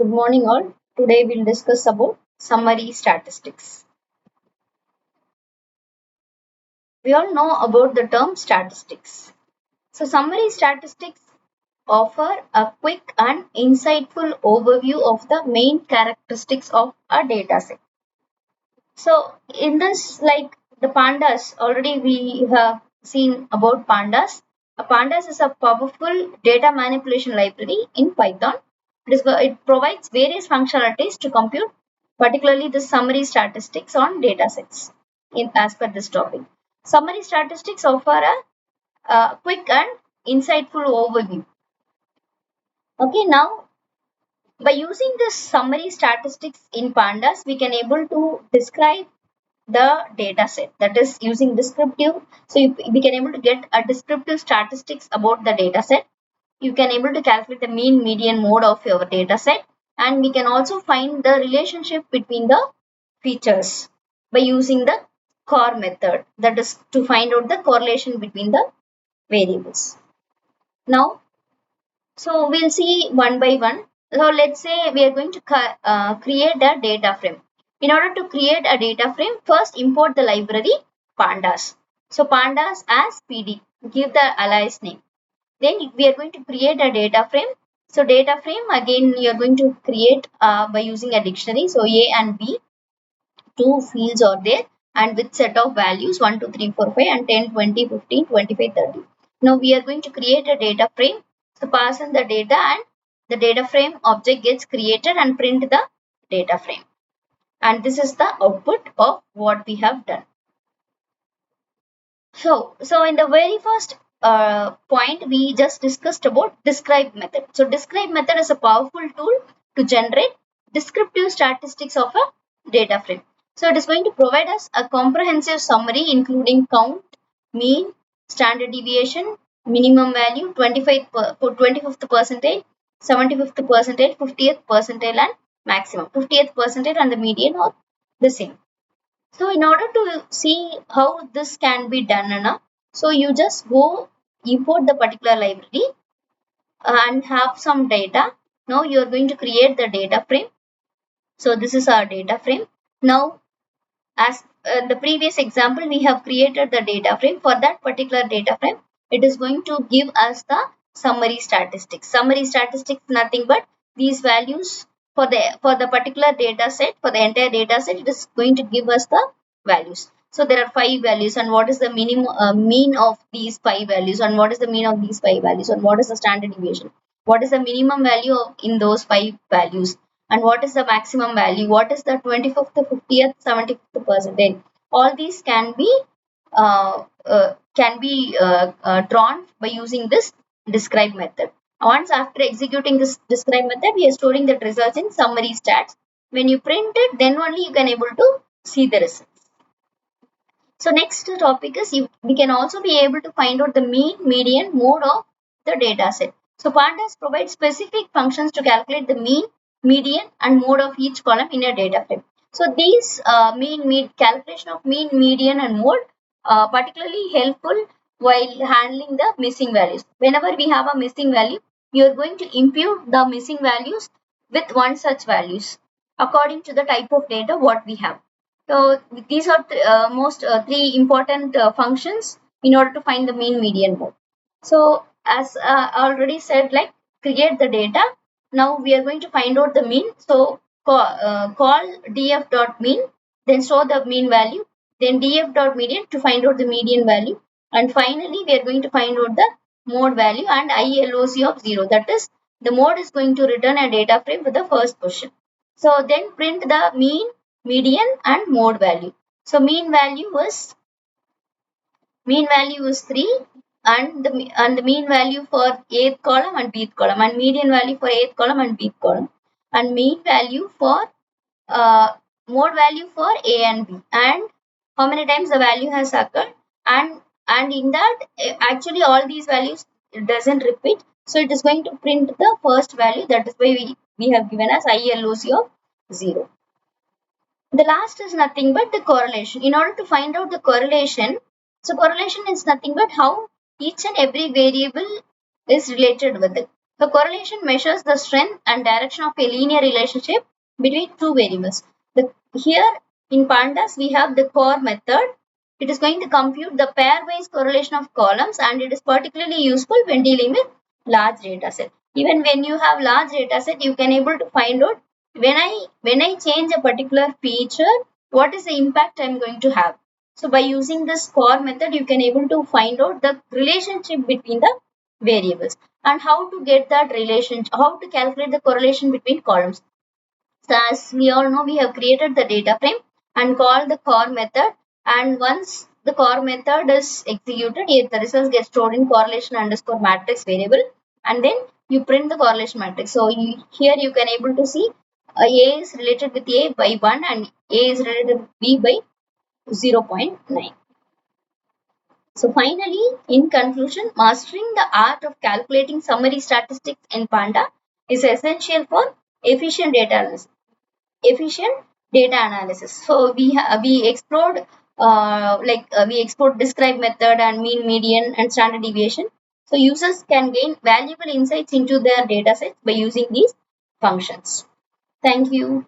Good morning all. Today we'll discuss about summary statistics. We all know about the term statistics. So summary statistics offer a quick and insightful overview of the main characteristics of a data set. So in this, like the pandas, already we have seen about pandas. A pandas is a powerful data manipulation library in Python. It provides various functionalities to compute, particularly the summary statistics on datasets. As per this topic, summary statistics offer a quick and insightful overview. Okay, now by using this summary statistics in pandas, we can able to describe the data set, that is using descriptive. So we can able to get a descriptive statistics about the data set. You can able to calculate the mean, median, mode of your data set, and we can also find the relationship between the features by using the core method, that is to find out the correlation between the variables. Now, so we'll see one by one. So let's say we are going to create a data frame. In order to create a data frame, first import the library pandas. So pandas as PD, give the alias name. Then we are going to create a data frame. So data frame, again you are going to create by using a dictionary. So A and B, two fields are there, and with set of values 1, 2, 3, 4, 5 and 10, 20, 15, 25, 30. Now we are going to create a data frame. So pass in the data and the data frame object gets created and print the data frame. And this is the output of what we have done. So in the very first point, we just discussed about describe method. So describe method is a powerful tool to generate descriptive statistics of a data frame. So it is going to provide us a comprehensive summary including count, mean, standard deviation, minimum value, 25th percentile, 75th percentile, 50th percentile and maximum. 50th percentile and the median are the same. So in order to see how this can be done, Anna, so you just go import the particular library and have some data. Now you are going to create the data frame. So this is our data frame. Now as the previous example, we have created the data frame. For that particular data frame, it is going to give us the summary statistics. Summary statistics nothing but these values for the particular data set, for the entire data set, it is going to give us the values. So there are 5 values, and what is the minimum mean of these 5 values, and what is the mean of these 5 values, and what is the standard deviation, what is the minimum value in those 5 values, and what is the maximum value, what is the 25th, 50th, 75th percentile. All these can be drawn by using this describe method. Once after executing this describe method, we are storing the results in summary stats. When you print it, then only you can able to see the results. So next topic is we can also be able to find out the mean, median, mode of the data set. So pandas provide specific functions to calculate the mean, median and mode of each column in a data frame. So these calculation of mean, median and mode particularly helpful while handling the missing values. Whenever we have a missing value, you are going to impute the missing values with one such values according to the type of data what we have. So these are most three important functions in order to find the mean, median, mode. So as already said, like create the data. Now we are going to find out the mean. So call df.mean, then show the mean value, then df.median to find out the median value, and finally we are going to find out the mode value and ILOC of 0. That is, the mode is going to return a data frame for the first question. So then print the mean, median and mode value. So mean value is 3, and the mean value for eighth column and bth column, and median value for eighth column and bth column, and mean value for uh, mode value for A and B, and how many times the value has occurred, and in that actually all these values doesn't repeat, so it is going to print the first value. That is why we have given as ILOC of 0. The last is nothing but the correlation. In order to find out the correlation, so correlation is nothing but how each and every variable is related with it. The correlation measures the strength and direction of a linear relationship between two variables. Here in pandas we have the core method. It is going to compute the pairwise correlation of columns, and it is particularly useful when dealing with large data set. Even when you have large data set, you can able to find out when I change a particular feature, what is the impact I am going to have. So by using this core method, you can able to find out the relationship between the variables and how to get that relation, how to calculate the correlation between columns. So as we all know, we have created the data frame and called the core method. And once the core method is executed, the results get stored in correlation underscore matrix variable, and then you print the correlation matrix. So here you can able to see A is related with A by 1 and A is related with B by 0.9. So finally, in conclusion, mastering the art of calculating summary statistics in Panda is essential for efficient data analysis. So we explored we explored describe method and mean, median, and standard deviation. So users can gain valuable insights into their data sets by using these functions. Thank you.